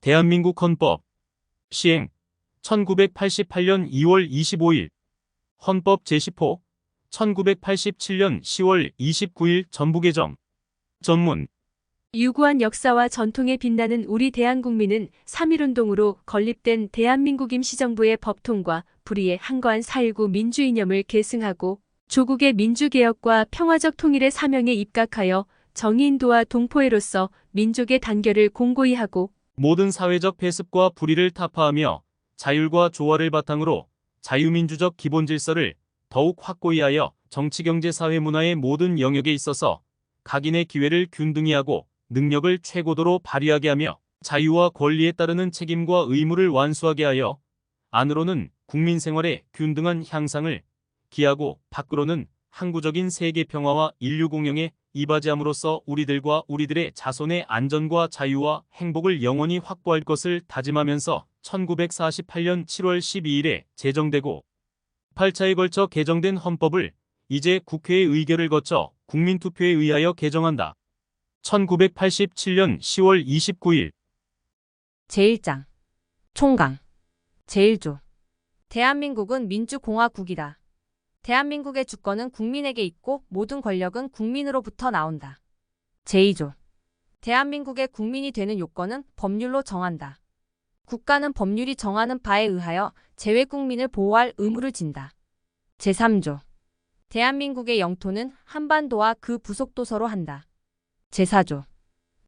대한민국 헌법 시행 1988년 2월 25일 헌법 제10호 1987년 10월 29일 전부 개정 전문 유구한 역사와 전통에 빛나는 우리 대한국민은 3.1운동으로 건립된 대한민국 임시정부의 법통과 불의의 한거한 4.19 민주이념을 계승하고 조국의 민주개혁과 평화적 통일의 사명에 입각하여 정의인도와 동포애로서 민족의 단결을 공고히 하고 모든 사회적 폐습과 불의를 타파하며 자율과 조화를 바탕으로 자유민주적 기본질서를 더욱 확고히 하여 정치, 경제, 사회, 문화의 모든 영역에 있어서 각인의 기회를 균등히 하고 능력을 최고도로 발휘하게 하며 자유와 권리에 따르는 책임과 의무를 완수하게 하여 안으로는 국민 생활의 균등한 향상을 기하고 밖으로는 항구적인 세계 평화와 인류 공영에 이바지함으로써 우리들과 우리들의 자손의 안전과 자유와 행복을 영원히 확보할 것을 다짐하면서 1948년 7월 12일에 제정되고 8차에 걸쳐 개정된 헌법을 이제 국회의 의결을 거쳐 국민투표에 의하여 개정한다. 1987년 10월 29일 제1장 총강 제1조 대한민국은 민주공화국이다. 대한민국의 주권은 국민에게 있고 모든 권력은 국민으로부터 나온다. 제2조 대한민국의 국민이 되는 요건은 법률로 정한다. 국가는 법률이 정하는 바에 의하여 재외국민을 보호할 의무를 진다. 제3조 대한민국의 영토는 한반도와 그 부속도서로 한다. 제4조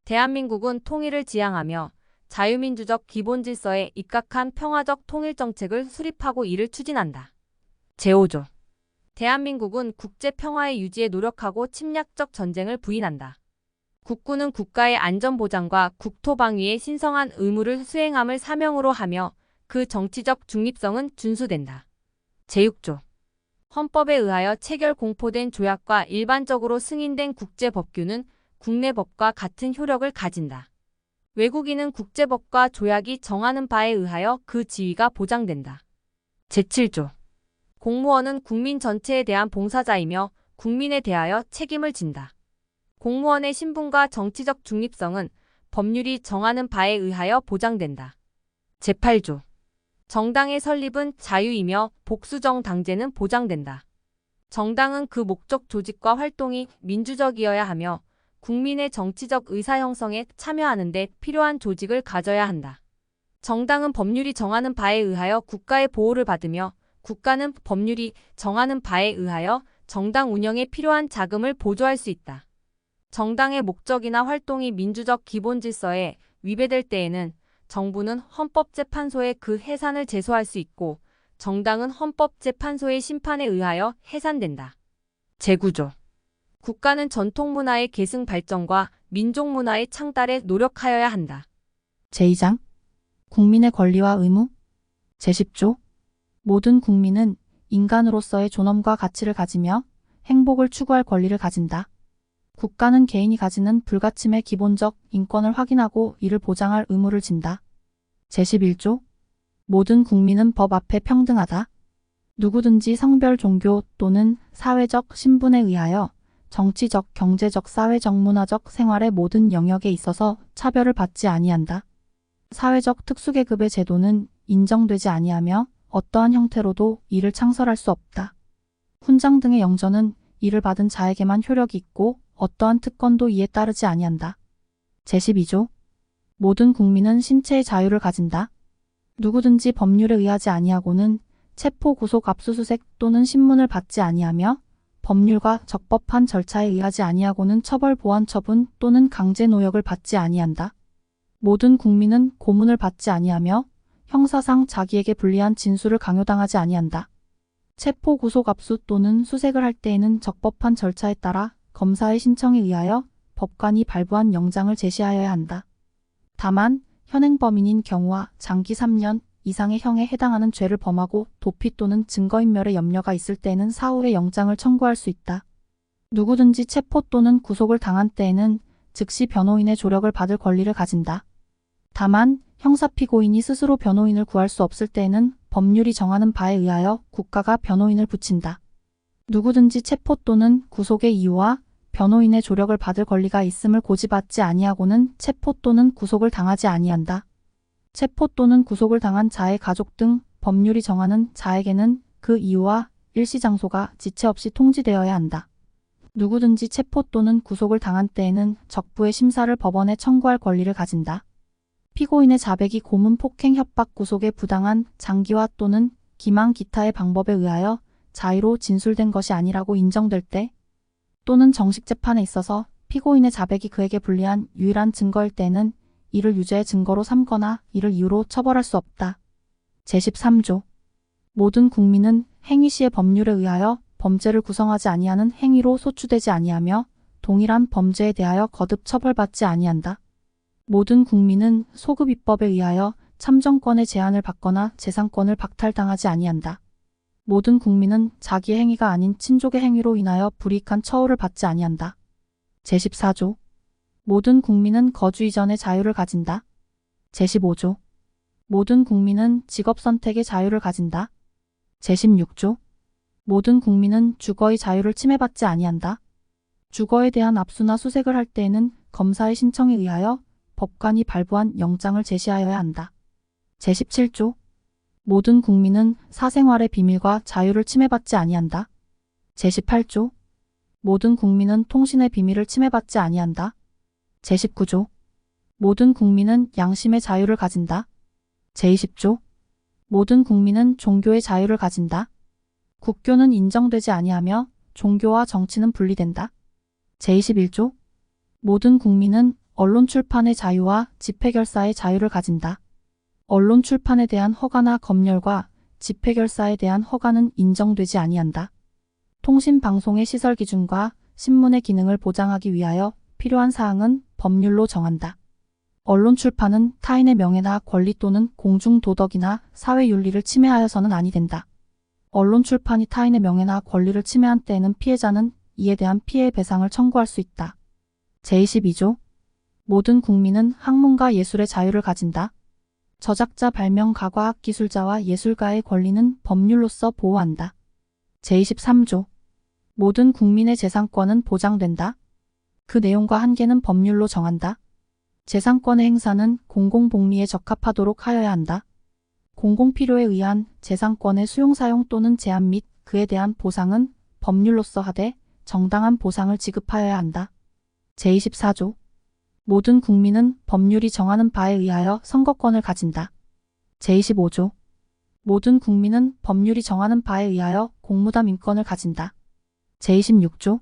대한민국은 통일을 지향하며 자유민주적 기본질서에 입각한 평화적 통일정책을 수립하고 이를 추진한다. 제5조 대한민국은 국제평화의 유지에 노력하고 침략적 전쟁을 부인한다. 국군은 국가의 안전보장과 국토방위에 신성한 의무를 수행함을 사명으로 하며 그 정치적 중립성은 준수된다. 제6조 헌법에 의하여 체결 공포된 조약과 일반적으로 승인된 국제법규는 국내법과 같은 효력을 가진다. 외국인은 국제법과 조약이 정하는 바에 의하여 그 지위가 보장된다. 제7조 공무원은 국민 전체에 대한 봉사자이며 국민에 대하여 책임을 진다. 공무원의 신분과 정치적 중립성은 법률이 정하는 바에 의하여 보장된다. 제8조 정당의 설립은 자유이며 복수정당제는 보장된다. 정당은 그 목적 조직과 활동이 민주적이어야 하며 국민의 정치적 의사 형성에 참여하는 데 필요한 조직을 가져야 한다. 정당은 법률이 정하는 바에 의하여 국가의 보호를 받으며 국가는 법률이 정하는 바에 의하여 정당 운영에 필요한 자금을 보조할 수 있다. 정당의 목적이나 활동이 민주적 기본질서에 위배될 때에는 정부는 헌법재판소에 그 해산을 제소할 수 있고 정당은 헌법재판소의 심판에 의하여 해산된다. 제9조 국가는 전통문화의 계승 발전과 민족문화의 창달에 노력하여야 한다. 제2장 국민의 권리와 의무 제10조 모든 국민은 인간으로서의 존엄과 가치를 가지며 행복을 추구할 권리를 가진다. 국가는 개인이 가지는 불가침의 기본적 인권을 확인하고 이를 보장할 의무를 진다. 제11조 모든 국민은 법 앞에 평등하다. 누구든지 성별, 종교 또는 사회적 신분에 의하여 정치적, 경제적, 사회적, 문화적 생활의 모든 영역에 있어서 차별을 받지 아니한다. 사회적 특수계급의 제도는 인정되지 아니하며 어떠한 형태로도 이를 창설할 수 없다. 훈장 등의 영전은 이를 받은 자에게만 효력이 있고 어떠한 특권도 이에 따르지 아니한다. 제12조 모든 국민은 신체의 자유를 가진다. 누구든지 법률에 의하지 아니하고는 체포, 구속, 압수수색 또는 신문을 받지 아니하며 법률과 적법한 절차에 의하지 아니하고는 처벌, 보안 처분 또는 강제 노역을 받지 아니한다. 모든 국민은 고문을 받지 아니하며 형사상 자기에게 불리한 진술을 강요당하지 아니한다. 체포, 구속, 압수 또는 수색을 할 때에는 적법한 절차에 따라 검사의 신청에 의하여 법관이 발부한 영장을 제시하여야 한다. 다만 현행범인인 경우와 장기 3년 이상의 형에 해당하는 죄를 범하고 도피 또는 증거인멸의 염려가 있을 때에는 사후에 영장을 청구할 수 있다. 누구든지 체포 또는 구속을 당한 때에는 즉시 변호인의 조력을 받을 권리를 가진다. 다만 형사피고인이 스스로 변호인을 구할 수 없을 때에는 법률이 정하는 바에 의하여 국가가 변호인을 붙인다. 누구든지 체포 또는 구속의 이유와 변호인의 조력을 받을 권리가 있음을 고지받지 아니하고는 체포 또는 구속을 당하지 아니한다. 체포 또는 구속을 당한 자의 가족 등 법률이 정하는 자에게는 그 이유와 일시 장소가 지체 없이 통지되어야 한다. 누구든지 체포 또는 구속을 당한 때에는 적부의 심사를 법원에 청구할 권리를 가진다. 피고인의 자백이 고문, 폭행, 협박, 구속의 부당한 장기화 또는 기망 기타의 방법에 의하여 자의로 진술된 것이 아니라고 인정될 때, 또는 정식 재판에 있어서 피고인의 자백이 그에게 불리한 유일한 증거일 때는 이를 유죄의 증거로 삼거나 이를 이유로 처벌할 수 없다. 제13조. 모든 국민은 행위 시의 법률에 의하여 범죄를 구성하지 아니하는 행위로 소추되지 아니하며 동일한 범죄에 대하여 거듭 처벌받지 아니한다. 모든 국민은 소급 입법에 의하여 참정권의 제한을 받거나 재산권을 박탈당하지 아니한다. 모든 국민은 자기의 행위가 아닌 친족의 행위로 인하여 불이익한 처우를 받지 아니한다. 제14조. 모든 국민은 거주 이전의 자유를 가진다. 제15조. 모든 국민은 직업 선택의 자유를 가진다. 제16조. 모든 국민은 주거의 자유를 침해받지 아니한다. 주거에 대한 압수나 수색을 할 때에는 검사의 신청에 의하여 법관이 발부한 영장을 제시하여야 한다. 제17조. 모든 국민은 사생활의 비밀과 자유를 침해받지 아니한다. 제18조. 모든 국민은 통신의 비밀을 침해받지 아니한다. 제19조. 모든 국민은 양심의 자유를 가진다. 제20조. 모든 국민은 종교의 자유를 가진다. 국교는 인정되지 아니하며 종교와 정치는 분리된다. 제21조. 모든 국민은 언론 출판의 자유와 집회 결사의 자유를 가진다. 언론 출판에 대한 허가나 검열과 집회 결사에 대한 허가는 인정되지 아니한다. 통신 방송의 시설 기준과 신문의 기능을 보장하기 위하여 필요한 사항은 법률로 정한다. 언론 출판은 타인의 명예나 권리 또는 공중 도덕이나 사회 윤리를 침해하여서는 아니 된다. 언론 출판이 타인의 명예나 권리를 침해한 때에는 피해자는 이에 대한 피해 배상을 청구할 수 있다. 제22조. 모든 국민은 학문과 예술의 자유를 가진다. 저작자, 발명가, 과학기술자와 예술가의 권리는 법률로서 보호한다. 제23조. 모든 국민의 재산권은 보장된다. 그 내용과 한계는 법률로 정한다. 재산권의 행사는 공공복리에 적합하도록 하여야 한다. 공공필요에 의한 재산권의 수용사용 또는 제한 및 그에 대한 보상은 법률로서 하되 정당한 보상을 지급하여야 한다. 제24조. 모든 국민은 법률이 정하는 바에 의하여 선거권을 가진다. 제25조. 모든 국민은 법률이 정하는 바에 의하여 공무담 인권을 가진다. 제26조.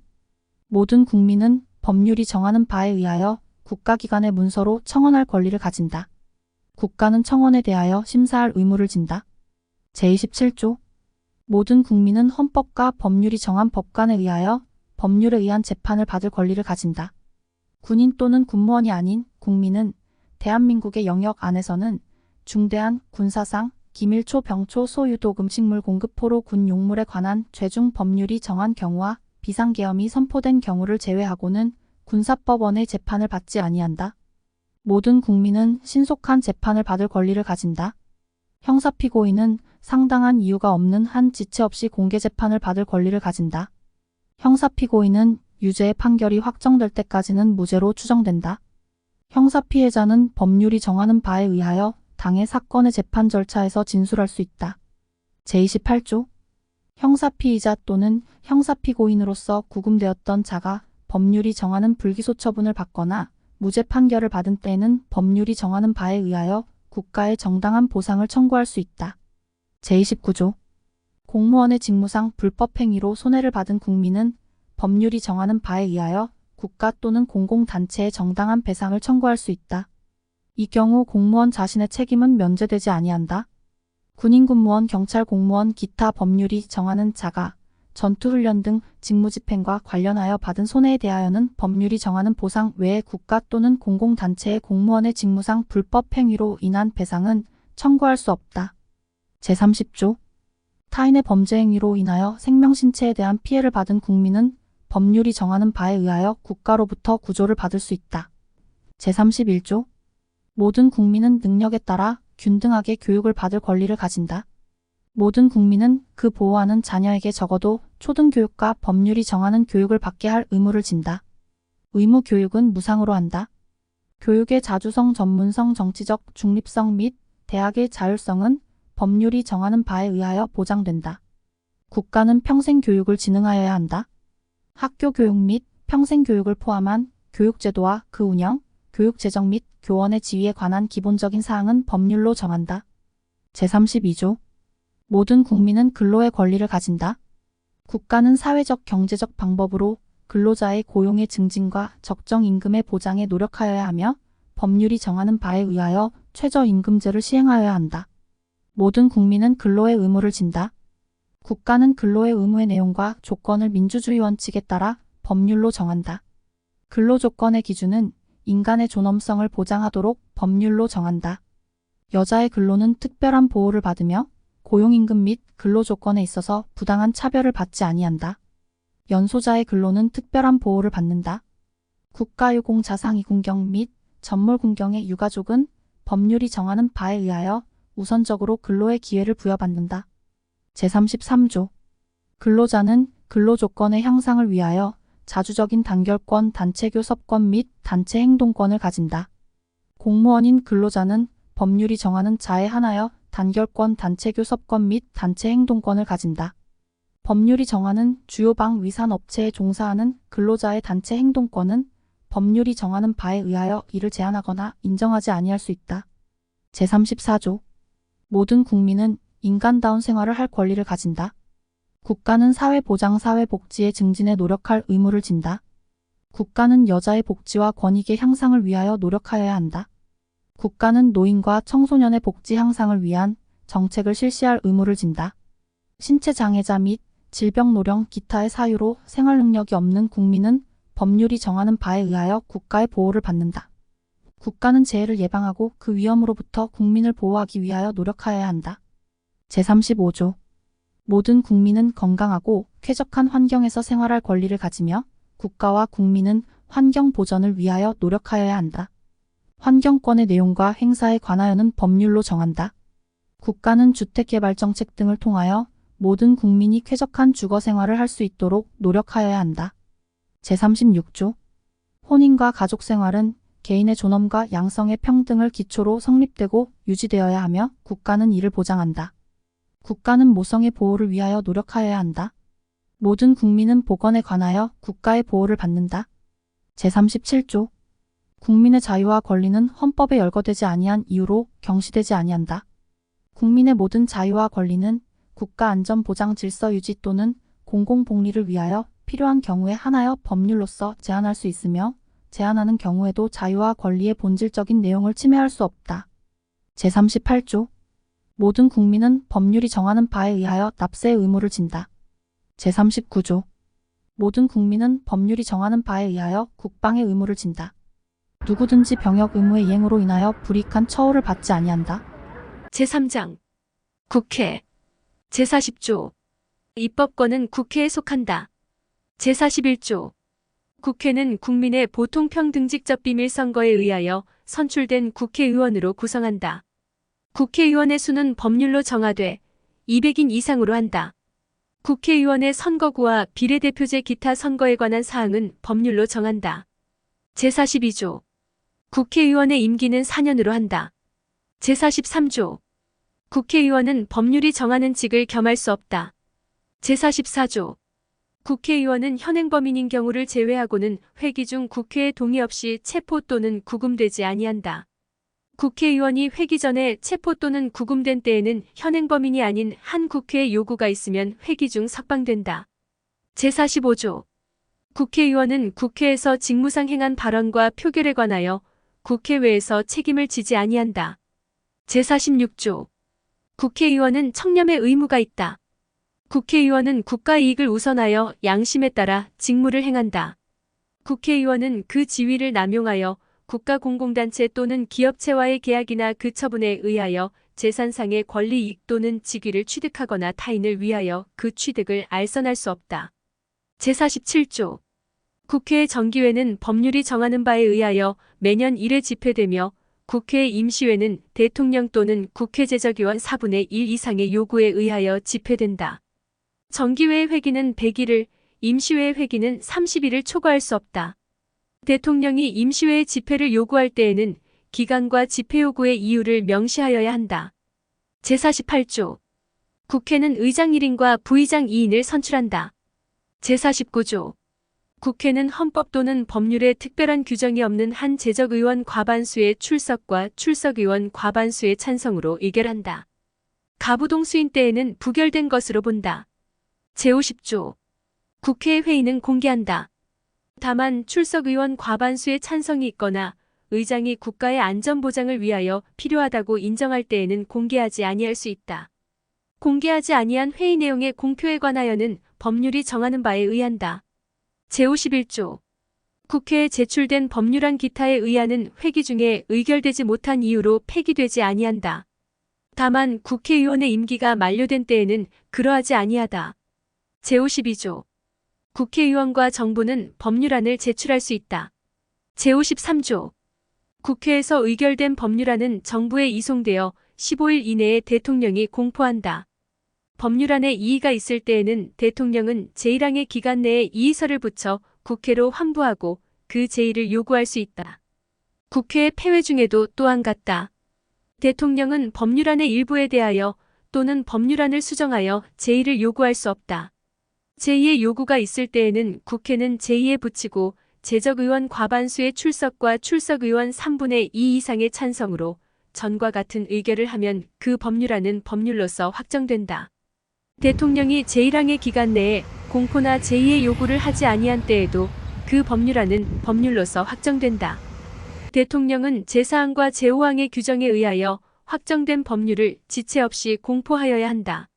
모든 국민은 법률이 정하는 바에 의하여 국가기관의 문서로 청원할 권리를 가진다. 국가는 청원에 대하여 심사할 의무를 진다. 제27조. 모든 국민은 헌법과 법률이 정한 법관에 의하여 법률에 의한 재판을 받을 권리를 가진다. 군인 또는 군무원이 아닌 국민은 대한민국의 영역 안에서는 중대한 군사상, 기밀초, 병초, 소유독, 음식물 공급, 포로, 군 용물에 관한 죄중 법률이 정한 경우와 비상계엄이 선포된 경우를 제외하고는 군사법원의 재판을 받지 아니한다. 모든 국민은 신속한 재판을 받을 권리를 가진다. 형사피고인은 상당한 이유가 없는 한 지체 없이 공개 재판을 받을 권리를 가진다. 형사피고인은 유죄의 판결이 확정될 때까지는 무죄로 추정된다. 형사피해자는 법률이 정하는 바에 의하여 당해 사건의 재판 절차에서 진술할 수 있다. 제28조. 형사피의자 또는 형사피고인으로서 구금되었던 자가 법률이 정하는 불기소 처분을 받거나 무죄 판결을 받은 때에는 법률이 정하는 바에 의하여 국가의 정당한 보상을 청구할 수 있다. 제29조. 공무원의 직무상 불법행위로 손해를 받은 국민은 법률이 정하는 바에 의하여 국가 또는 공공단체에 정당한 배상을 청구할 수 있다. 이 경우 공무원 자신의 책임은 면제되지 아니한다. 군인, 군무원, 경찰, 공무원, 기타 법률이 정하는 자가 전투훈련 등 직무집행과 관련하여 받은 손해에 대하여는 법률이 정하는 보상 외에 국가 또는 공공단체의 공무원의 직무상 불법행위로 인한 배상은 청구할 수 없다. 제30조. 타인의 범죄행위로 인하여 생명, 신체에 대한 피해를 받은 국민은 법률이 정하는 바에 의하여 국가로부터 구조를 받을 수 있다. 제31조. 모든 국민은 능력에 따라 균등하게 교육을 받을 권리를 가진다. 모든 국민은 그 보호하는 자녀에게 적어도 초등교육과 법률이 정하는 교육을 받게 할 의무를 진다. 의무 교육은 무상으로 한다. 교육의 자주성, 전문성, 정치적 중립성 및 대학의 자율성은 법률이 정하는 바에 의하여 보장된다. 국가는 평생 교육을 진흥하여야 한다. 학교 교육 및 평생 교육을 포함한 교육제도와 그 운영, 교육 재정 및 교원의 지위에 관한 기본적인 사항은 법률로 정한다. 제32조. 모든 국민은 근로의 권리를 가진다. 국가는 사회적 경제적 방법으로 근로자의 고용의 증진과 적정 임금의 보장에 노력하여야 하며 법률이 정하는 바에 의하여 최저임금제를 시행하여야 한다. 모든 국민은 근로의 의무를 진다. 국가는 근로의 의무의 내용과 조건을 민주주의 원칙에 따라 법률로 정한다. 근로조건의 기준은 인간의 존엄성을 보장하도록 법률로 정한다. 여자의 근로는 특별한 보호를 받으며 고용임금 및 근로조건에 있어서 부당한 차별을 받지 아니한다. 연소자의 근로는 특별한 보호를 받는다. 국가유공 자상이군경 및 전몰군경의 유가족은 법률이 정하는 바에 의하여 우선적으로 근로의 기회를 부여받는다. 제33조. 근로자는 근로조건의 향상을 위하여 자주적인 단결권, 단체교섭권 및 단체행동권을 가진다. 공무원인 근로자는 법률이 정하는 자에 한하여 단결권, 단체교섭권 및 단체행동권을 가진다. 법률이 정하는 주요 방 위산 업체에 종사하는 근로자의 단체행동권은 법률이 정하는 바에 의하여 이를 제한하거나 인정하지 아니할 수 있다. 제34조. 모든 국민은 인간다운 생활을 할 권리를 가진다. 국가는 사회보장, 사회복지의 증진에 노력할 의무를 진다. 국가는 여자의 복지와 권익의 향상을 위하여 노력하여야 한다. 국가는 노인과 청소년의 복지 향상을 위한 정책을 실시할 의무를 진다. 신체장애자 및 질병노령 기타의 사유로 생활 능력이 없는 국민은 법률이 정하는 바에 의하여 국가의 보호를 받는다. 국가는 재해를 예방하고 그 위험으로부터 국민을 보호하기 위하여 노력하여야 한다. 제35조. 모든 국민은 건강하고 쾌적한 환경에서 생활할 권리를 가지며 국가와 국민은 환경 보전을 위하여 노력하여야 한다. 환경권의 내용과 행사에 관하여는 법률로 정한다. 국가는 주택개발정책 등을 통하여 모든 국민이 쾌적한 주거 생활을 할 수 있도록 노력하여야 한다. 제36조. 혼인과 가족생활은 개인의 존엄과 양성의 평등을 기초로 성립되고 유지되어야 하며 국가는 이를 보장한다. 국가는 모성의 보호를 위하여 노력하여야 한다. 모든 국민은 보건에 관하여 국가의 보호를 받는다. 제37조. 국민의 자유와 권리는 헌법에 열거되지 아니한 이유로 경시되지 아니한다. 국민의 모든 자유와 권리는 국가 안전 보장 질서 유지 또는 공공복리를 위하여 필요한 경우에 한하여 법률로서 제한할 수 있으며 제한하는 경우에도 자유와 권리의 본질적인 내용을 침해할 수 없다. 제38조. 모든 국민은 법률이 정하는 바에 의하여 납세의 의무를 진다. 제39조. 모든 국민은 법률이 정하는 바에 의하여 국방의 의무를 진다. 누구든지 병역 의무의 이행으로 인하여 불이익한 처우를 받지 아니한다. 제3장. 국회. 제40조. 입법권은 국회에 속한다. 제41조. 국회는 국민의 보통평등직접 비밀선거에 의하여 선출된 국회의원으로 구성한다. 국회의원의 수는 법률로 정하되 200인 이상으로 한다. 국회의원의 선거구와 비례대표제 기타 선거에 관한 사항은 법률로 정한다. 제42조. 국회의원의 임기는 4년으로 한다. 제43조. 국회의원은 법률이 정하는 직을 겸할 수 없다. 제44조. 국회의원은 현행범인인 경우를 제외하고는 회기 중 국회의 동의 없이 체포 또는 구금되지 아니한다. 국회의원이 회기 전에 체포 또는 구금된 때에는 현행범인이 아닌 한 국회의 요구가 있으면 회기 중 석방된다. 제45조. 국회의원은 국회에서 직무상 행한 발언과 표결에 관하여 국회외에서 책임을 지지 아니한다. 제46조. 국회의원은 청렴의 의무가 있다. 국회의원은 국가 이익을 우선하여 양심에 따라 직무를 행한다. 국회의원은 그 지위를 남용하여 국가 공공단체 또는 기업체와의 계약이나 그 처분에 의하여 재산상의 권리 이익 또는 직위를 취득하거나 타인을 위하여 그 취득을 알선할 수 없다. 제47조. 국회의 정기회는 법률이 정하는 바에 의하여 매년 1회 집회되며 국회의 임시회는 대통령 또는 국회 제적위원 4분의 1 이상의 요구에 의하여 집회된다. 정기회의 회기는 100일을, 임시회의 회기는 30일을 초과할 수 없다. 대통령이 임시회의 집회를 요구할 때에는 기간과 집회 요구의 이유를 명시하여야 한다. 제48조. 국회는 의장 1인과 부의장 2인을 선출한다. 제49조. 국회는 헌법 또는 법률에 특별한 규정이 없는 한 재적의원 과반수의 출석과 출석의원 과반수의 찬성으로 의결한다. 가부동 수인 때에는 부결된 것으로 본다. 제50조. 국회 회의는 공개한다. 다만 출석의원 과반수의 찬성이 있거나 의장이 국가의 안전보장을 위하여 필요하다고 인정할 때에는 공개하지 아니할 수 있다. 공개하지 아니한 회의 내용의 공표에 관하여는 법률이 정하는 바에 의한다. 제51조. 국회에 제출된 법률안 기타의 의안은 회기 중에 의결되지 못한 이유로 폐기되지 아니한다. 다만 국회의원의 임기가 만료된 때에는 그러하지 아니하다. 제52조. 국회의원과 정부는 법률안을 제출할 수 있다. 제53조. 국회에서 의결된 법률안은 정부에 이송되어 15일 이내에 대통령이 공포한다. 법률안에 이의가 있을 때에는 대통령은 제1항의 기간 내에 이의서를 붙여 국회로 환부하고 그 제의를 요구할 수 있다. 국회의 폐회 중에도 또한 같다. 대통령은 법률안의 일부에 대하여 또는 법률안을 수정하여 제의를 요구할 수 없다. 제2의 요구가 있을 때에는 국회는 제2에 붙이고 재적의원 과반수의 출석과 출석의원 3분의 2 이상의 찬성으로 전과 같은 의결을 하면 그 법률안은 법률로서 확정된다. 대통령이 제1항의 기간 내에 공포나 제2의 요구를 하지 아니한 때에도 그 법률안은 법률로서 확정된다. 대통령은 제4항과 제5항의 규정에 의하여 확정된 법률을 지체 없이 공포하여야 한다.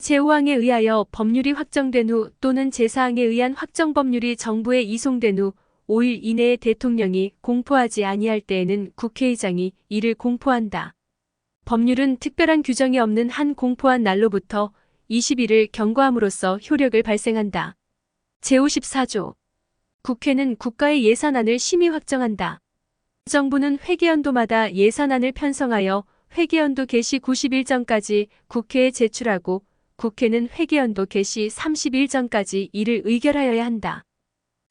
제5항에 의하여 법률이 확정된 후 또는 제4항에 의한 확정 법률이 정부에 이송된 후 5일 이내에 대통령이 공포하지 아니할 때에는 국회의장이 이를 공포한다. 법률은 특별한 규정이 없는 한 공포한 날로부터 20일을 경과함으로써 효력을 발생한다. 제54조. 국회는 국가의 예산안을 심의 확정한다. 정부는 회계연도마다 예산안을 편성하여 회계연도 개시 90일 전까지 국회에 제출하고 국회는 회계연도 개시 30일 전까지 이를 의결하여야 한다.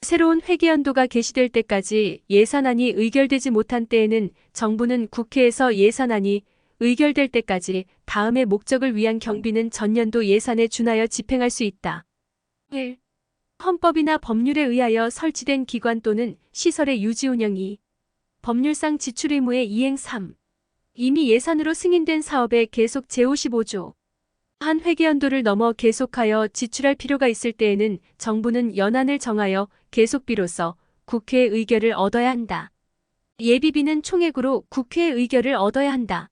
새로운 회계연도가 개시될 때까지 예산안이 의결되지 못한 때에는 정부는 국회에서 예산안이 의결될 때까지 다음의 목적을 위한 경비는 전년도 예산에 준하여 집행할 수 있다. 1. 헌법이나 법률에 의하여 설치된 기관 또는 시설의 유지 운영 2. 법률상 지출 의무의 이행 3. 이미 예산으로 승인된 사업의 계속 제55조. 한 회계연도를 넘어 계속하여 지출할 필요가 있을 때에는 정부는 연한을 정하여 계속비로서 국회의 의결을 얻어야 한다. 예비비는 총액으로 국회의 의결을 얻어야 한다.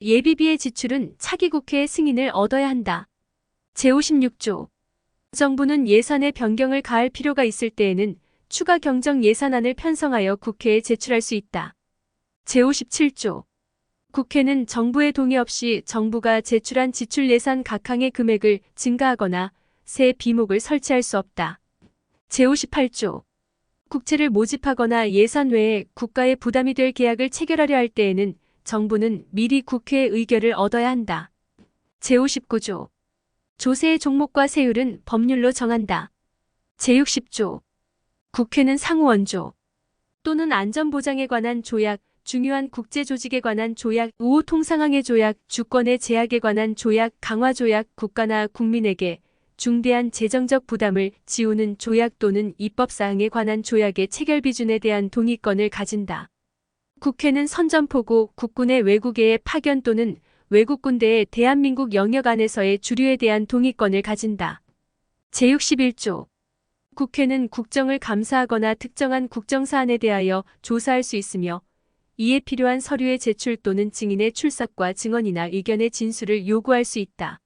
예비비의 지출은 차기 국회의 승인을 얻어야 한다. 제56조. 정부는 예산에 변경을 가할 필요가 있을 때에는 추가 경정 예산안을 편성하여 국회에 제출할 수 있다. 제57조. 국회는 정부의 동의 없이 정부가 제출한 지출 예산 각 항의 금액을 증가하거나 새 비목을 설치할 수 없다. 제58조. 국채를 모집하거나 예산 외에 국가에 부담이 될 계약을 체결하려 할 때에는 정부는 미리 국회의 의결을 얻어야 한다. 제59조. 조세의 종목과 세율은 법률로 정한다. 제60조. 국회는 상호원조 또는 안전보장에 관한 조약, 중요한 국제조직에 관한 조약, 우호통상항해 조약, 주권의 제약에 관한 조약, 강화조약, 국가나 국민에게 중대한 재정적 부담을 지우는 조약 또는 입법사항에 관한 조약의 체결 비준에 대한 동의권을 가진다. 국회는 선전포고 국군의 외국에 파견 또는 외국 군대의 대한민국 영역 안에서의 주류에 대한 동의권을 가진다. 제61조. 국회는 국정을 감사하거나 특정한 국정사안에 대하여 조사할 수 있으며 이에 필요한 서류의 제출 또는 증인의 출석과 증언이나 의견의 진술을 요구할 수 있다.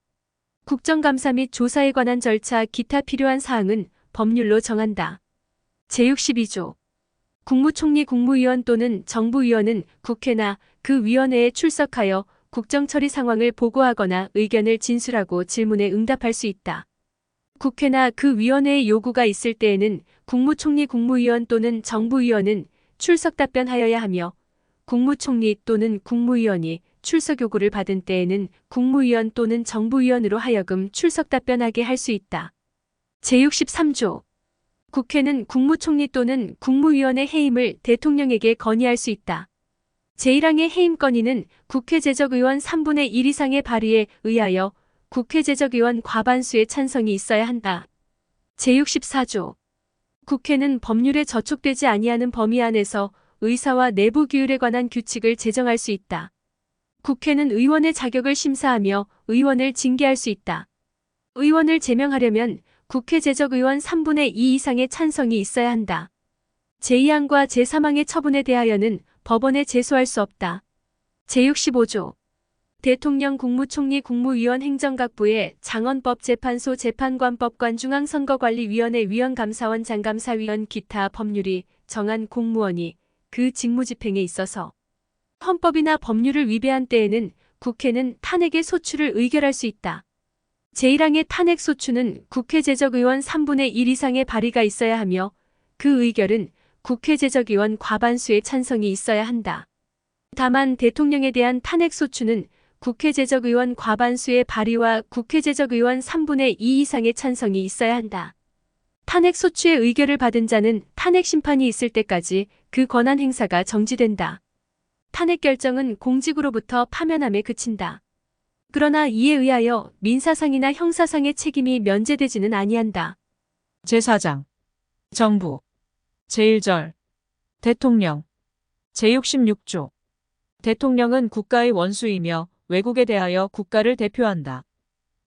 국정감사 및 조사에 관한 절차 기타 필요한 사항은 법률로 정한다. 제62조. 국무총리 국무위원 또는 정부위원은 국회나 그 위원회에 출석하여 국정처리 상황을 보고하거나 의견을 진술하고 질문에 응답할 수 있다. 국회나 그 위원회의 요구가 있을 때에는 국무총리 국무위원 또는 정부위원은 출석 답변하여야 하며 국무총리 또는 국무위원이 출석 요구를 받은 때에는 국무위원 또는 정부위원으로 하여금 출석 답변하게 할 수 있다. 제63조. 국회는 국무총리 또는 국무위원의 해임을 대통령에게 건의할 수 있다. 제1항의 해임 건의는 국회 제적의원 3분의 1 이상의 발의에 의하여 국회 제적의원 과반수의 찬성이 있어야 한다. 제64조. 국회는 법률에 저촉되지 아니하는 범위 안에서 의사와 내부 규율에 관한 규칙을 제정할 수 있다. 국회는 의원의 자격을 심사하며 의원을 징계할 수 있다. 의원을 제명하려면 국회 제적의원 3분의 2 이상의 찬성이 있어야 한다. 제2항과 제3항의 처분에 대하여는 법원에 제소할 수 없다. 제65조. 대통령 국무총리 국무위원 행정각부의 장헌법 재판소 재판관법관 중앙선거관리위원회 위원감사원 장감사위원 기타 법률이 정한 공무원이 그 직무집행에 있어서 헌법이나 법률을 위배한 때에는 국회는 탄핵의 소추를 의결할 수 있다. 제1항의 탄핵 소추는 국회 제적의원 3분의 1 이상의 발의가 있어야 하며 그 의결은 국회 제적의원 과반수의 찬성이 있어야 한다. 다만 대통령에 대한 탄핵 소추는 국회 제적의원 과반수의 발의와 국회 제적의원 3분의 2 이상의 찬성이 있어야 한다. 탄핵 소추의 의결을 받은 자는 탄핵 심판이 있을 때까지 그 권한 행사가 정지된다. 탄핵 결정은 공직으로부터 파면함에 그친다. 그러나 이에 의하여 민사상이나 형사상의 책임이 면제되지는 아니한다. 제4장 정부 제1절 대통령 제66조 대통령은 국가의 원수이며 외국에 대하여 국가를 대표한다.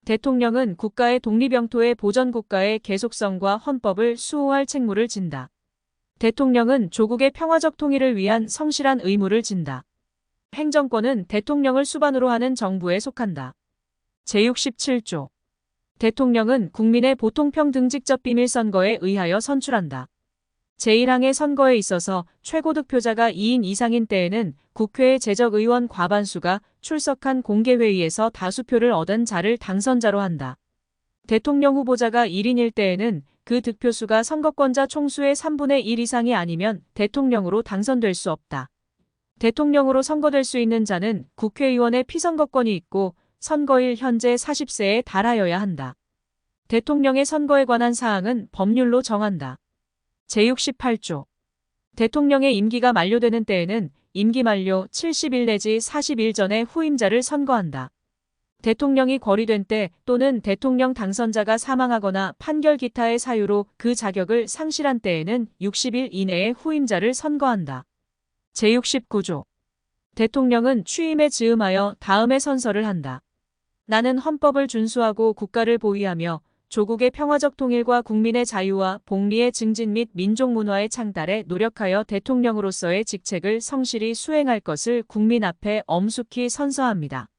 대통령은 국가의 독립영토의 보전국가의 계속성과 헌법을 수호할 책무를 진다. 대통령은 조국의 평화적 통일을 위한 성실한 의무를 진다. 행정권은 대통령을 수반으로 하는 정부에 속한다. 제67조 대통령은 국민의 보통평등직접 비밀선거에 의하여 선출한다. 제1항의 선거에 있어서 최고득표자가 2인 이상인 때에는 국회의 제적의원 과반수가 출석한 공개회의에서 다수표를 얻은 자를 당선자로 한다. 대통령 후보자가 1인일 때에는 그 득표수가 선거권자 총수의 3분의 1 이상이 아니면 대통령으로 당선될 수 없다. 대통령으로 선거될 수 있는 자는 국회의원의 피선거권이 있고 선거일 현재 40세에 달하여야 한다. 대통령의 선거에 관한 사항은 법률로 정한다. 제68조 대통령의 임기가 만료되는 때에는 임기 만료 70일 내지 40일 전에 후임자를 선거한다. 대통령이 거리된 때 또는 대통령 당선자가 사망하거나 판결 기타의 사유로 그 자격을 상실한 때에는 60일 이내에 후임자를 선거한다. 제69조 대통령은 취임에 즈음하여 다음의 선서를 한다. 나는 헌법을 준수하고 국가를 보위하며 조국의 평화적 통일과 국민의 자유와 복리의 증진 및 민족 문화의 창달에 노력하여 대통령으로서의 직책을 성실히 수행할 것을 국민 앞에 엄숙히 선서합니다.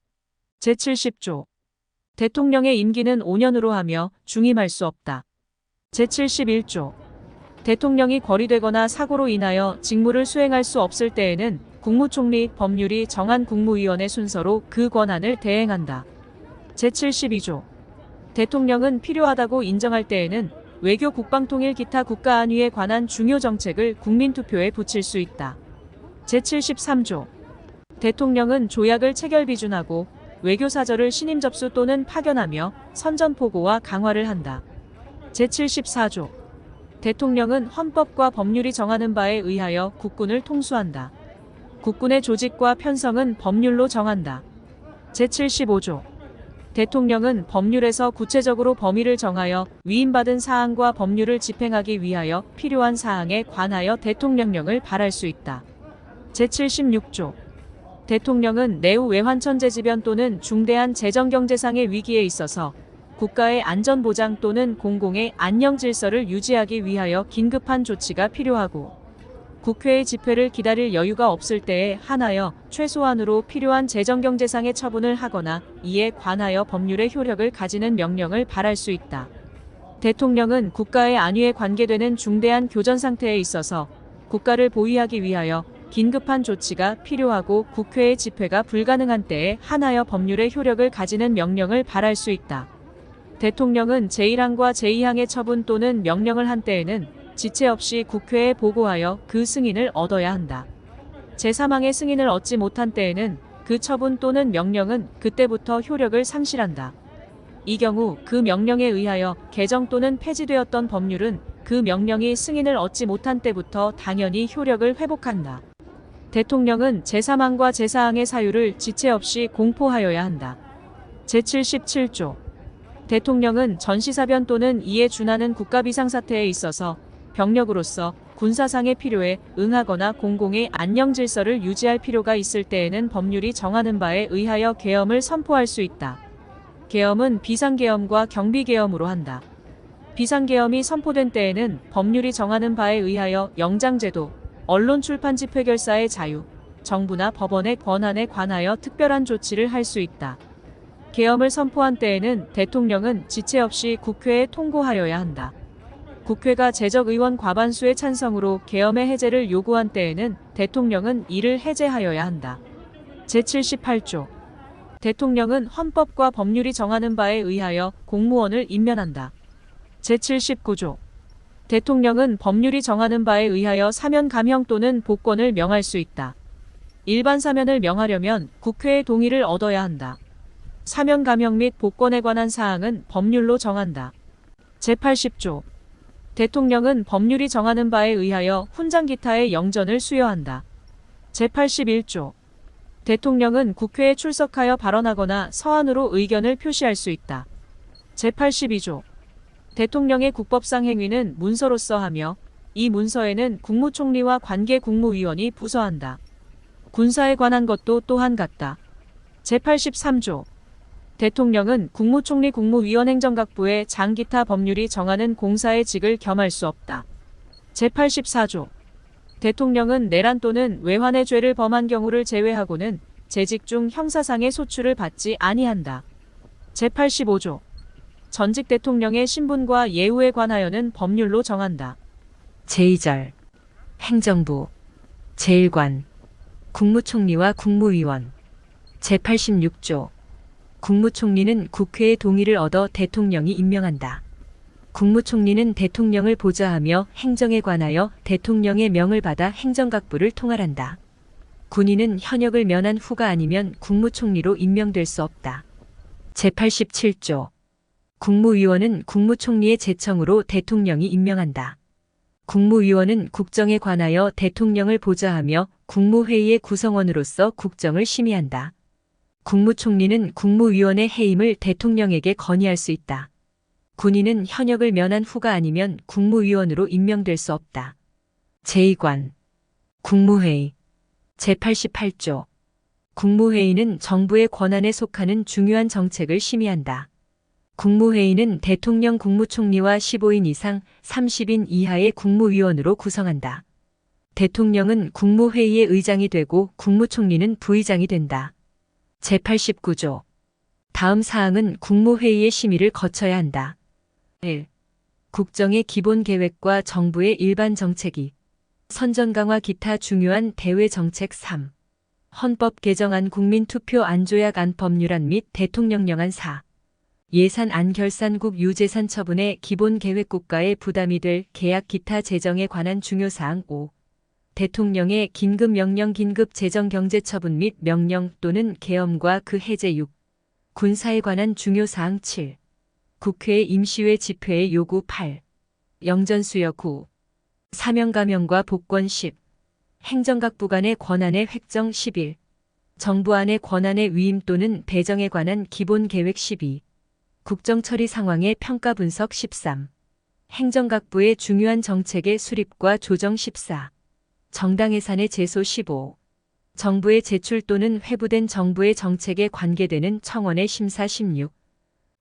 제70조 대통령의 임기는 5년으로 하며 중임할 수 없다. 제71조 대통령이 거리되거나 사고로 인하여 직무를 수행할 수 없을 때에는 국무총리 법률이 정한 국무위원회 순서로 그 권한을 대행한다. 제72조 대통령은 필요하다고 인정할 때에는 외교 국방통일 기타 국가안위에 관한 중요 정책을 국민투표에 붙일 수 있다. 제73조 대통령은 조약을 체결 비준하고 외교사절을 신임 접수 또는 파견하며 선전포고와 강화를 한다. 제74조 대통령은 헌법과 법률이 정하는 바에 의하여 국군을 통수한다. 국군의 조직과 편성은 법률로 정한다. 제75조 대통령은 법률에서 구체적으로 범위를 정하여 위임받은 사항과 법률을 집행하기 위하여 필요한 사항에 관하여 대통령령을 발할 수 있다. 제76조 대통령은 내후 외환천재지변 또는 중대한 재정경제상의 위기에 있어서 국가의 안전보장 또는 공공의 안녕질서를 유지하기 위하여 긴급한 조치가 필요하고 국회의 집회를 기다릴 여유가 없을 때에 한하여 최소한으로 필요한 재정경제상의 처분을 하거나 이에 관하여 법률의 효력을 가지는 명령을 발할 수 있다. 대통령은 국가의 안위에 관계되는 중대한 교전 상태에 있어서 국가를 보위하기 위하여 긴급한 조치가 필요하고 국회의 집회가 불가능한 때에 한하여 법률의 효력을 가지는 명령을 발할 수 있다. 대통령은 제1항과 제2항의 처분 또는 명령을 한 때에는 지체 없이 국회에 보고하여 그 승인을 얻어야 한다. 제3항의 승인을 얻지 못한 때에는 그 처분 또는 명령은 그때부터 효력을 상실한다. 이 경우 그 명령에 의하여 개정 또는 폐지되었던 법률은 그 명령이 승인을 얻지 못한 때부터 당연히 효력을 회복한다. 대통령은 제3항과 제4항의 사유를 지체 없이 공포하여야 한다. 제77조 대통령은 전시사변 또는 이에 준하는 국가 비상사태에 있어서 병력으로서 군사상의 필요에 응하거나 공공의 안녕 질서를 유지할 필요가 있을 때에는 법률이 정하는 바에 의하여 계엄을 선포할 수 있다. 계엄은 비상계엄과 경비계엄으로 한다. 비상계엄이 선포된 때에는 법률이 정하는 바에 의하여 영장제도, 언론 출판 집회 결사의 자유, 정부나 법원의 권한에 관하여 특별한 조치를 할 수 있다. 계엄을 선포한 때에는 대통령은 지체 없이 국회에 통고하여야 한다. 국회가 재적의원 과반수의 찬성으로 계엄의 해제를 요구한 때에는 대통령은 이를 해제하여야 한다. 제78조 대통령은 헌법과 법률이 정하는 바에 의하여 공무원을 임면한다. 제79조 대통령은 법률이 정하는 바에 의하여 사면 감형 또는 복권을 명할 수 있다. 일반 사면을 명하려면 국회의 동의를 얻어야 한다. 사면 감형 및 복권에 관한 사항은 법률로 정한다. 제80조 대통령은 법률이 정하는 바에 의하여 훈장 기타의 영전을 수여한다. 제81조 대통령은 국회에 출석하여 발언하거나 서한으로 의견을 표시할 수 있다. 제82조 대통령의 국법상 행위는 문서로서 하며 이 문서에는 국무총리와 관계 국무위원이 부서한다. 군사에 관한 것도 또한 같다. 제83조 대통령은 국무총리 국무위원 행정각부의 장 기타 법률이 정하는 공사의 직을 겸할 수 없다. 제84조 대통령은 내란 또는 외환의 죄를 범한 경우를 제외하고는 재직 중 형사상의 소출을 받지 아니한다. 제85조 전직 대통령의 신분과 예우에 관하여는 법률로 정한다. 제2절 행정부 제1관 국무총리와 국무위원 제86조 국무총리는 국회의 동의를 얻어 대통령이 임명한다. 국무총리는 대통령을 보좌하며 행정에 관하여 대통령의 명을 받아 행정각부를 통할한다. 군인은 현역을 면한 후가 아니면 국무총리로 임명될 수 없다. 제87조 국무위원은 국무총리의 제청으로 대통령이 임명한다. 국무위원은 국정에 관하여 대통령을 보좌하며 국무회의의 구성원으로서 국정을 심의한다. 국무총리는 국무위원의 해임을 대통령에게 건의할 수 있다. 군인은 현역을 면한 후가 아니면 국무위원으로 임명될 수 없다. 제2관 국무회의 제88조 국무회의는 정부의 권한에 속하는 중요한 정책을 심의한다. 국무회의는 대통령 국무총리와 15인 이상 30인 이하의 국무위원으로 구성한다. 대통령은 국무회의의 의장이 되고 국무총리는 부의장이 된다. 제89조 다음 사항은 국무회의의 심의를 거쳐야 한다. 1. 국정의 기본 계획과 정부의 일반 정책이 선전 강화 기타 중요한 대외 정책 3. 헌법 개정안 국민투표 안조약 안 법률안 및 대통령령안 4. 예산안 결산국 유재산 처분의 기본 계획 국가의 부담이 될 계약 기타 재정에 관한 중요사항 5. 대통령의 긴급명령 긴급 재정 경제 처분 및 명령 또는 계엄과 그 해제 6. 군사에 관한 중요사항 7. 국회의 임시회 집회의 요구 8. 영전 수여 9. 사면 감형과 복권 10. 행정각부 간의 권한의 획정 11. 정부 안의 권한의 위임 또는 배정에 관한 기본 계획 12. 국정 처리 상황의 평가 분석 13. 행정각부의 중요한 정책의 수립과 조정 14. 정당 예산의 제소 15. 정부의 제출 또는 회부된 정부의 정책에 관계되는 청원의 심사 16.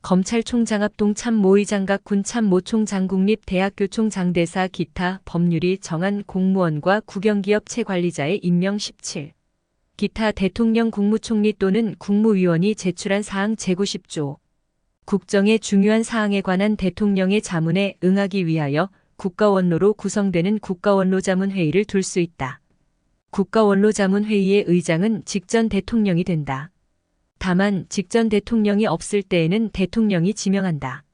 검찰총장 합동 참모의장각 군참모총장 국립대학교총장대사 기타 법률이 정한 공무원과 국영기업체 관리자의 임명 17. 기타 대통령 국무총리 또는 국무위원이 제출한 사항 제90조. 국정의 중요한 사항에 관한 대통령의 자문에 응하기 위하여 국가원로로 구성되는 국가원로자문회의를 둘 수 있다. 국가원로자문회의의 의장은 직전 대통령이 된다. 다만 직전 대통령이 없을 때에는 대통령이 지명한다.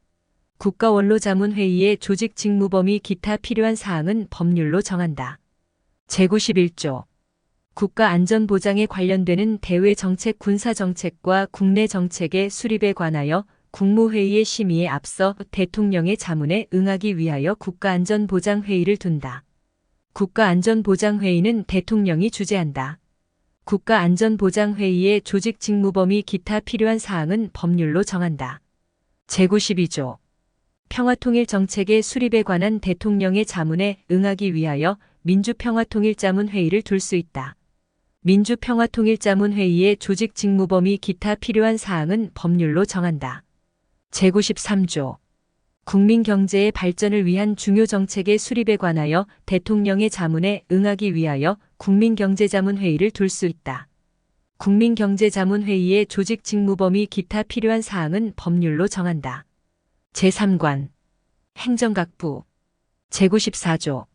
국가원로자문회의의 조직 직무 범위 기타 필요한 사항은 법률로 정한다. 제91조 국가안전보장에 관련되는 대외정책 군사정책과 국내 정책의 수립에 관하여 국무회의의 심의에 앞서 대통령의 자문에 응하기 위하여 국가안전보장회의를 둔다. 국가안전보장회의는 대통령이 주재한다. 국가안전보장회의의 조직 직무 범위 기타 필요한 사항은 법률로 정한다. 제92조 평화통일정책의 수립에 관한 대통령의 자문에 응하기 위하여 민주평화통일자문회의를 둘 수 있다. 민주평화통일자문회의의 조직 직무 범위 기타 필요한 사항은 법률로 정한다. 제93조 국민 경제의 발전을 위한 중요 정책의 수립에 관하여 대통령의 자문에 응하기 위하여 국민경제자문회의를 둘 수 있다. 국민경제자문회의의 조직 직무 범위 기타 필요한 사항은 법률로 정한다. 제3관 행정각부 제94조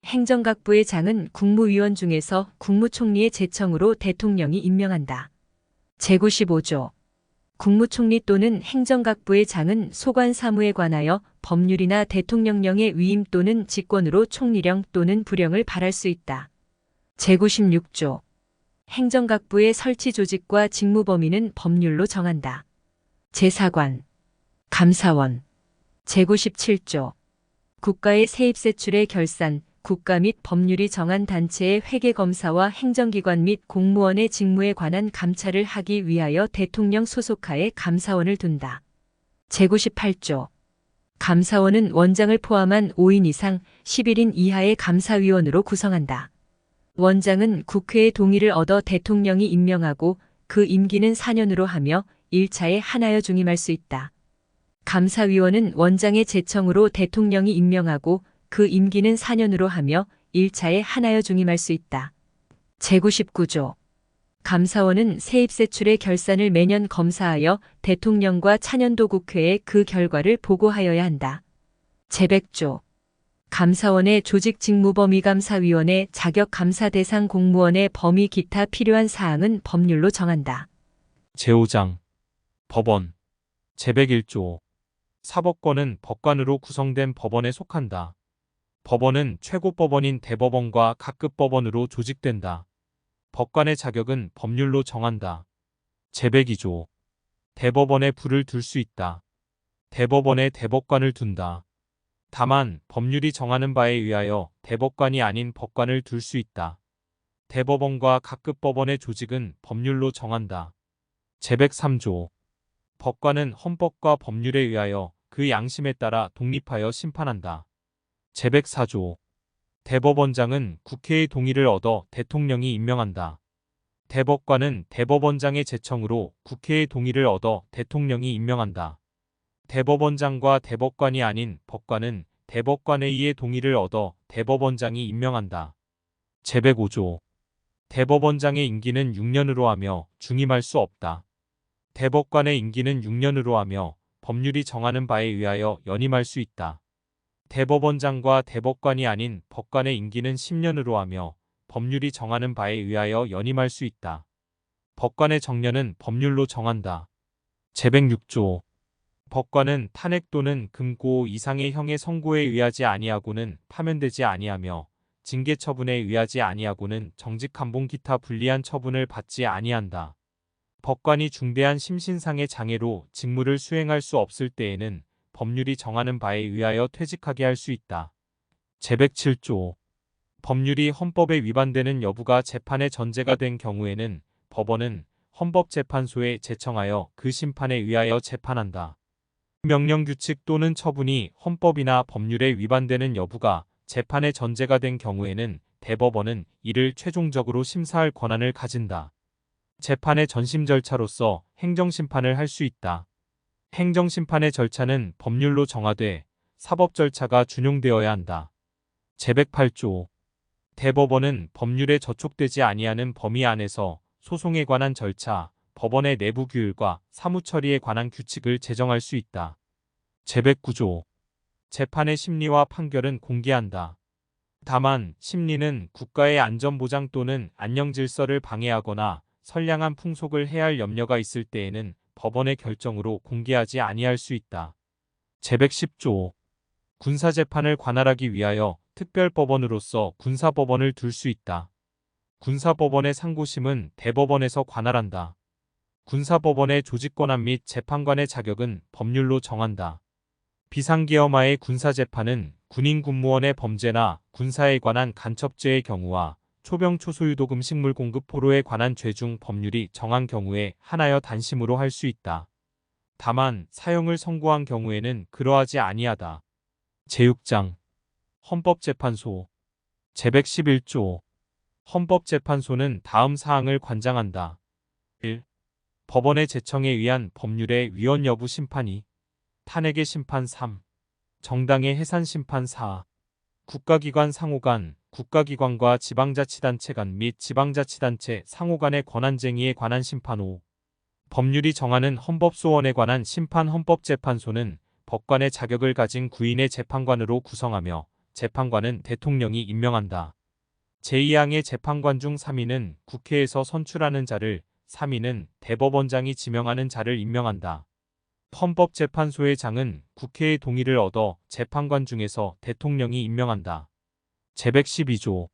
행정각부의 장은 국무위원 중에서 국무총리의 제청으로 대통령이 임명한다. 제95조 국무총리 또는 행정각부의 장은 소관 사무에 관하여 법률이나 대통령령의 위임 또는 직권으로 총리령 또는 부령을 발할 수 있다. 제96조 행정각부의 설치 조직과 직무 범위는 법률로 정한다. 제4관 감사원 제97조 국가의 세입세출의 결산, 국가 및 법률이 정한 단체의 회계검사와 행정기관 및 공무원의 직무에 관한 감찰을 하기 위하여 대통령 소속하에 감사원을 둔다. 제98조 감사원은 원장을 포함한 5인 이상 11인 이하의 감사위원으로 구성한다. 원장은 국회의 동의를 얻어 대통령이 임명하고 그 임기는 4년으로 하며 1차에 하나여 중임할 수 있다. 감사위원은 원장의 제청으로 대통령이 임명하고 그 임기는 4년으로 하며 1차에 하나여 중임할 수 있다. 제99조 감사원은 세입세출의 결산을 매년 검사하여 대통령과 차년도 국회에 그 결과를 보고하여야 한다. 제100조 감사원의 조직 직무 범위 감사위원회 자격 감사 대상 공무원의 범위 기타 필요한 사항은 법률로 정한다. 제5장 법원 제101조 사법권은 법관으로 구성된 법원에 속한다. 법원은 최고법원인 대법원과 각급 법원으로 조직된다. 법관의 자격은 법률로 정한다. 제102조 대법원에 불을 둘 수 있다. 대법원에 대법관을 둔다. 다만 법률이 정하는 바에 의하여 대법관이 아닌 법관을 둘 수 있다. 대법원과 각급 법원의 조직은 법률로 정한다. 제103조 법관은 헌법과 법률에 의하여 그 양심에 따라 독립하여 심판한다. 제104조 대법원장은 국회의 동의를 얻어 대통령이 임명한다. 대법관은 대법원장의 제청으로 국회의 동의를 얻어 대통령이 임명한다. 대법원장과 대법관이 아닌 법관은 대법관회의의 동의를 얻어 대법원장이 임명한다. 제105조 대법원장의 임기는 6년으로 하며 중임할 수 없다. 대법관의 임기는 6년으로 하며 법률이 정하는 바에 의하여 연임할 수 있다. 대법원장과 대법관이 아닌 법관의 임기는 10년으로 하며 법률이 정하는 바에 의하여 연임할 수 있다. 법관의 정년은 법률로 정한다. 제106조 법관은 탄핵 또는 금고 이상의 형의 선고에 의하지 아니하고는 파면되지 아니하며 징계 처분에 의하지 아니하고는 정직감봉 기타 불리한 처분을 받지 아니한다. 법관이 중대한 심신상의 장애로 직무를 수행할 수 없을 때에는 법률이 정하는 바에 의하여 퇴직하게 할 수 있다. 제107조 법률이 헌법에 위반되는 여부가 재판의 전제가 된 경우에는 법원은 헌법재판소에 제청하여 그 심판에 의하여 재판한다. 명령 규칙 또는 처분이 헌법이나 법률에 위반되는 여부가 재판의 전제가 된 경우에는 대법원은 이를 최종적으로 심사할 권한을 가진다. 재판의 전심 절차로서 행정심판을 할 수 있다. 행정심판의 절차는 법률로 정하되 사법 절차가 준용되어야 한다. 제108조 대법원은 법률에 저촉되지 아니하는 범위 안에서 소송에 관한 절차, 법원의 내부 규율과 사무처리에 관한 규칙을 제정할 수 있다. 제109조 재판의 심리와 판결은 공개한다. 다만 심리는 국가의 안전보장 또는 안녕질서를 방해하거나 선량한 풍속을 해할 염려가 있을 때에는 법원의 결정으로 공개하지 아니할 수 있다. 제110조 군사재판을 관할하기 위하여 특별법원으로서 군사법원을 둘 수 있다. 군사법원의 상고심은 대법원에서 관할한다. 군사법원의 조직권한 및 재판관의 자격은 법률로 정한다. 비상계엄하의 군사재판은 군인 군무원의 범죄나 군사에 관한 간첩죄의 경우와 초병 초소유독 음식물 공급 포로에 관한 죄 중 법률이 정한 경우에 하나여 단심으로 할 수 있다. 다만 사형을 선고한 경우에는 그러하지 아니하다. 제6장 헌법재판소 제111조 헌법재판소는 다음 사항을 관장한다. 1. 법원의 제청에 의한 법률의 위헌 여부 심판 2. 탄핵의 심판 3. 정당의 해산 심판 4. 국가기관 상호 간, 국가기관과 지방자치단체 간 및 지방자치단체 상호 간의 권한쟁의에 관한 심판 5. 법률이 정하는 헌법소원에 관한 심판 헌법재판소는 법관의 자격을 가진 구인의 재판관으로 구성하며 재판관은 대통령이 임명한다. 제2항의 재판관 중 3인은 국회에서 선출하는 자를, 3인은 대법원장이 지명하는 자를 임명한다. 헌법재판소의 장은 국회의 동의를 얻어 재판관 중에서 대통령이 임명한다. 제112조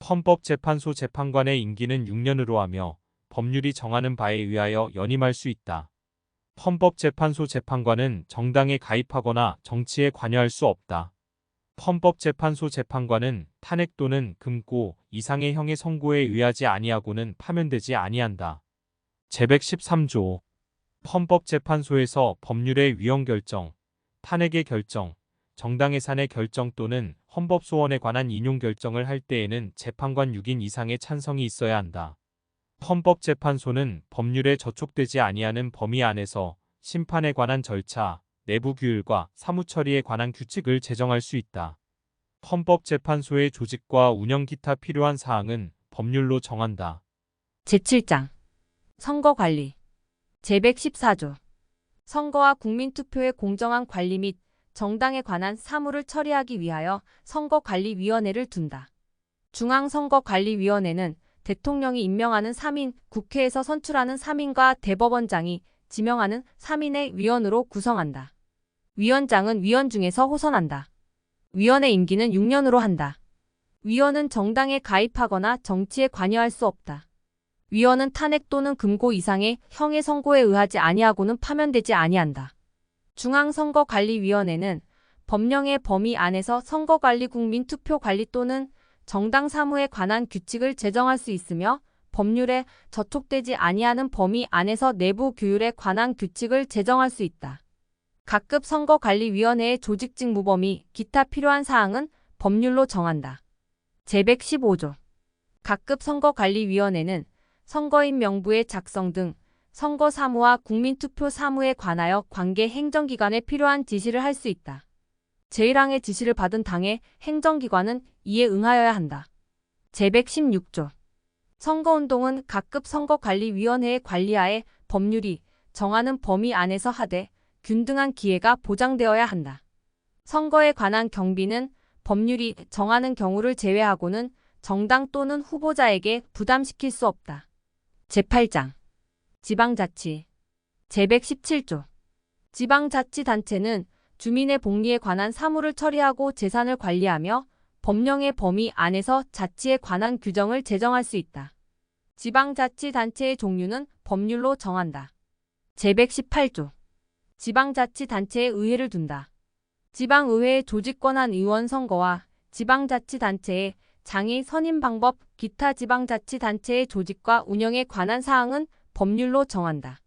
헌법재판소 재판관의 임기는 6년으로 하며 법률이 정하는 바에 의하여 연임할 수 있다. 헌법재판소 재판관은 정당에 가입하거나 정치에 관여할 수 없다. 헌법재판소 재판관은 탄핵 또는 금고 이상의 형의 선고에 의하지 아니하고는 파면되지 아니한다. 제113조 헌법재판소에서 법률의 위헌 결정, 탄핵의 결정, 정당해산의 결정 또는 헌법소원에 관한 인용 결정을 할 때에는 재판관 6인 이상의 찬성이 있어야 한다. 헌법재판소는 법률에 저촉되지 아니하는 범위 안에서 심판에 관한 절차, 내부 규율과 사무처리에 관한 규칙을 제정할 수 있다. 헌법재판소의 조직과 운영 기타 필요한 사항은 법률로 정한다. 제7장 선거관리 제114조 선거와 국민투표의 공정한 관리 및 정당에 관한 사무를 처리하기 위하여 선거관리위원회를 둔다. 중앙선거관리위원회는 대통령이 임명하는 3인, 국회에서 선출하는 3인과 대법원장이 지명하는 3인의 위원으로 구성한다. 위원장은 위원 중에서 호선한다. 위원의 임기는 6년으로 한다. 위원은 정당에 가입하거나 정치에 관여할 수 없다. 위원은 탄핵 또는 금고 이상의 형의 선고에 의하지 아니하고는 파면되지 아니한다. 중앙선거관리위원회는 법령의 범위 안에서 선거관리 국민투표관리 또는 정당 사무에 관한 규칙을 제정할 수 있으며 법률에 저촉되지 아니하는 범위 안에서 내부 규율에 관한 규칙을 제정할 수 있다. 각급 선거관리위원회의 조직 직무 범위, 기타 필요한 사항은 법률로 정한다. 제115조 각급 선거관리위원회는 선거인 명부의 작성 등 선거 사무와 국민투표 사무에 관하여 관계 행정기관에 필요한 지시를 할 수 있다. 제1항의 지시를 받은 당의 행정기관은 이에 응하여야 한다. 제116조 선거운동은 각급 선거관리위원회의 관리하에 법률이 정하는 범위 안에서 하되 균등한 기회가 보장되어야 한다. 선거에 관한 경비는 법률이 정하는 경우를 제외하고는 정당 또는 후보자에게 부담시킬 수 없다. 제8장 지방자치 제117조 지방자치단체는 주민의 복리에 관한 사무를 처리하고 재산을 관리하며 법령의 범위 안에서 자치에 관한 규정을 제정할 수 있다. 지방자치단체의 종류는 법률로 정한다. 제118조 지방자치단체에 의회를 둔다. 지방의회의 조직권한 의원 선거와 지방자치단체의 장의 선임 방법, 기타 지방자치단체의 조직과 운영에 관한 사항은 법률로 정한다.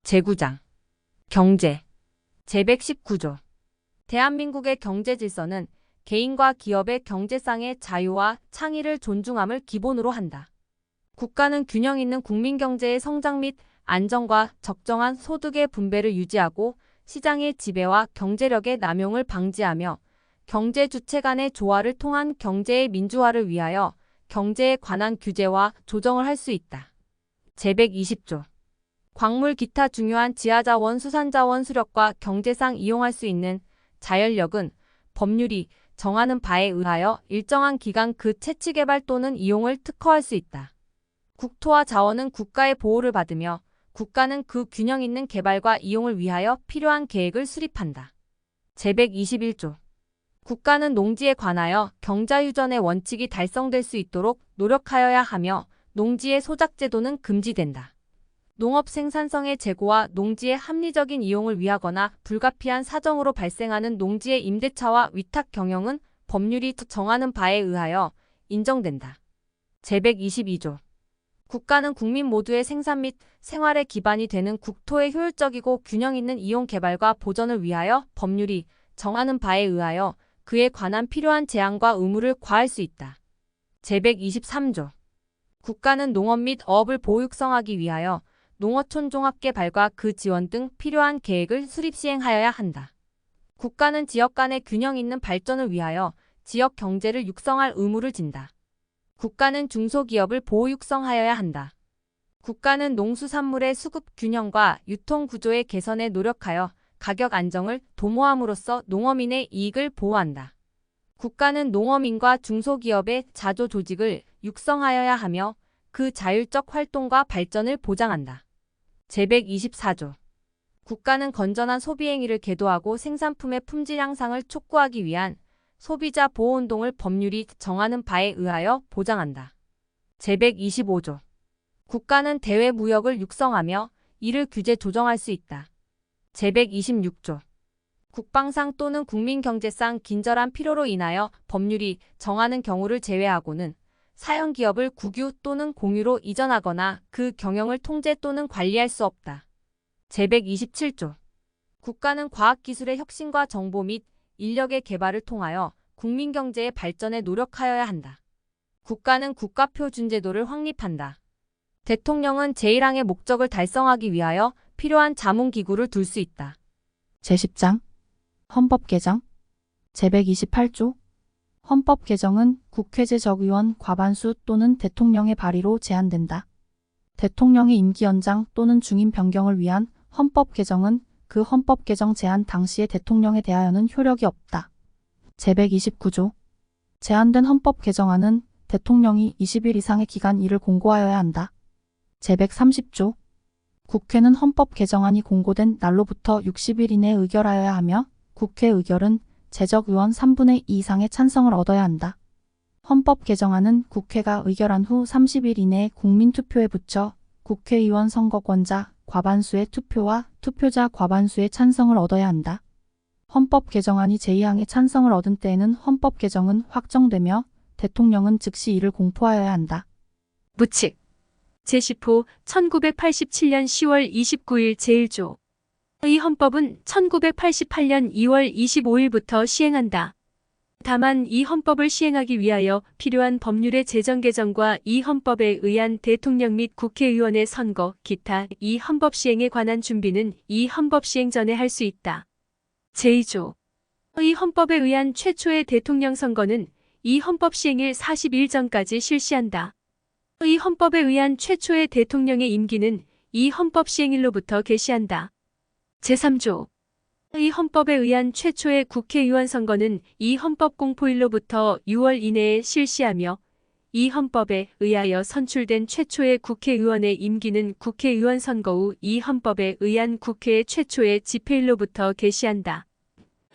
제9장 경제 제119조 대한민국의 경제 질서는 개인과 기업의 경제상의 자유와 창의를 존중함을 기본으로 한다. 국가는 균형 있는 국민 경제의 성장 및 안정과 적정한 소득의 분배를 유지하고 시장의 지배와 경제력의 남용을 방지하며 경제 주체 간의 조화를 통한 경제의 민주화를 위하여 경제에 관한 규제와 조정을 할 수 있다. 제120조 광물 기타 중요한 지하자원 수산자원 수력과 경제상 이용할 수 있는 자연력은 법률이 정하는 바에 의하여 일정한 기간 그 채취 개발 또는 이용을 특허할 수 있다. 국토와 자원은 국가의 보호를 받으며 국가는 그 균형 있는 개발과 이용을 위하여 필요한 계획을 수립한다. 제121조 국가는 농지에 관하여 경자유전의 원칙이 달성될 수 있도록 노력하여야 하며 농지의 소작제도는 금지된다. 농업 생산성의 제고와 농지의 합리적인 이용을 위하거나 불가피한 사정으로 발생하는 농지의 임대차와 위탁 경영은 법률이 정하는 바에 의하여 인정된다. 제122조. 국가는 국민 모두의 생산 및 생활의 기반이 되는 국토의 효율적이고 균형 있는 이용 개발과 보전을 위하여 법률이 정하는 바에 의하여 그에 관한 필요한 제한과 의무를 과할 수 있다. 제123조. 국가는 농업 및 어업을 보육성하기 위하여 농어촌 종합개발과 그 지원 등 필요한 계획을 수립 시행하여야 한다. 국가는 지역 간의 균형 있는 발전을 위하여 지역 경제를 육성할 의무를 진다. 국가는 중소기업을 보호 육성하여야 한다. 국가는 농수산물의 수급 균형과 유통 구조의 개선에 노력하여 가격 안정을 도모함으로써 농어민의 이익을 보호한다. 국가는 농어민과 중소기업의 자조 조직을 육성하여야 하며 그 자율적 활동과 발전을 보장한다. 제124조. 국가는 건전한 소비 행위를 계도하고 생산품의 품질 향상을 촉구하기 위한 소비자 보호운동을 법률이 정하는 바에 의하여 보장한다. 제125조. 국가는 대외 무역을 육성하며 이를 규제 조정할 수 있다. 제126조. 국방상 또는 국민경제상 긴절한 필요로 인하여 법률이 정하는 경우를 제외하고는 사형기업을 국유 또는 공유로 이전하거나 그 경영을 통제 또는 관리할 수 없다. 제127조. 국가는 과학기술의 혁신과 정보 및 인력의 개발을 통하여 국민경제의 발전에 노력하여야 한다. 국가는 국가표준제도를 확립한다. 대통령은 제1항의 목적을 달성하기 위하여 필요한 자문기구를 둘 수 있다. 제10장 헌법 개정 제128조 헌법 개정은 국회 제적의원 과반수 또는 대통령의 발의로 제한된다. 대통령의 임기 연장 또는 중임 변경을 위한 헌법 개정은 그 헌법 개정 제한 당시의 대통령에 대하여는 효력이 없다. 제129조 제한된 헌법 개정안은 대통령이 20일 이상의 기간 이를 공고하여야 한다. 제130조 국회는 헌법 개정안이 공고된 날로부터 60일 이내에 의결하여야 하며 국회 의결은 제적의원 3분의 2 이상의 찬성을 얻어야 한다. 헌법 개정안은 국회가 의결한 후 30일 이내에 국민투표에 붙여 국회의원 선거권자 과반수의 투표와 투표자 과반수의 찬성을 얻어야 한다. 헌법 개정안이 제2항의 찬성을 얻은 때에는 헌법 개정은 확정되며 대통령은 즉시 이를 공포하여야 한다. 무칙. 제10호 1987년 10월 29일 제1조. 이 헌법은 1988년 2월 25일부터 시행한다. 다만 이 헌법을 시행하기 위하여 필요한 법률의 제정 개정과 이 헌법에 의한 대통령 및 국회의원의 선거, 기타 이 헌법 시행에 관한 준비는 이 헌법 시행 전에 할 수 있다. 제2조. 이 헌법에 의한 최초의 대통령 선거는 이 헌법 시행일 40일 전까지 실시한다. 이 헌법에 의한 최초의 대통령의 임기는 이 헌법 시행일로부터 개시한다. 제3조. 이 헌법에 의한 최초의 국회의원 선거는 이 헌법 공포일로부터 6월 이내에 실시하며 이 헌법에 의하여 선출된 최초의 국회의원의 임기는 국회의원 선거 후 이 헌법에 의한 국회의 최초의 집회일로부터 개시한다.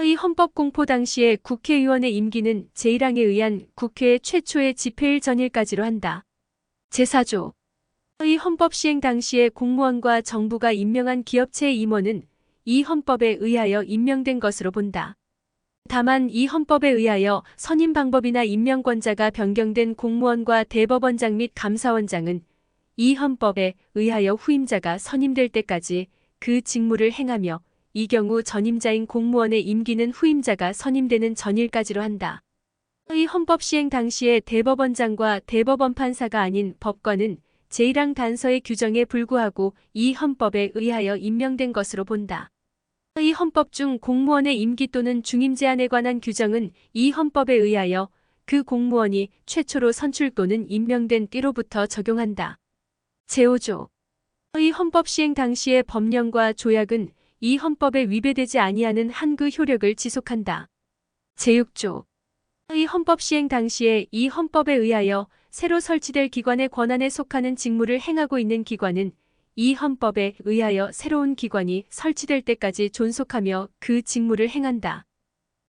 이 헌법 공포 당시의 국회의원의 임기는 제1항에 의한 국회의 최초의 집회일 전일까지로 한다. 제4조. 이 헌법 시행 당시의 공무원과 정부가 임명한 기업체의 임원은 이 헌법에 의하여 임명된 것으로 본다. 다만 이 헌법에 의하여 선임 방법이나 임명권자가 변경된 공무원과 대법원장 및 감사원장은 이 헌법에 의하여 후임자가 선임될 때까지 그 직무를 행하며 이 경우 전임자인 공무원의 임기는 후임자가 선임되는 전일까지로 한다. 이 헌법 시행 당시에 대법원장과 대법원 판사가 아닌 법관은 제1항 단서의 규정에 불구하고 이 헌법에 의하여 임명된 것으로 본다. 이 헌법 중 공무원의 임기 또는 중임 제한에 관한 규정은 이 헌법에 의하여 그 공무원이 최초로 선출 또는 임명된 때로부터 적용한다. 제5조. 이 헌법 시행 당시의 법령과 조약은 이 헌법에 위배되지 아니하는 한 그 효력을 지속한다. 제6조. 이 헌법 시행 당시에 이 헌법에 의하여 새로 설치될 기관의 권한에 속하는 직무를 행하고 있는 기관은 이 헌법에 의하여 새로운 기관이 설치될 때까지 존속하며 그 직무를 행한다.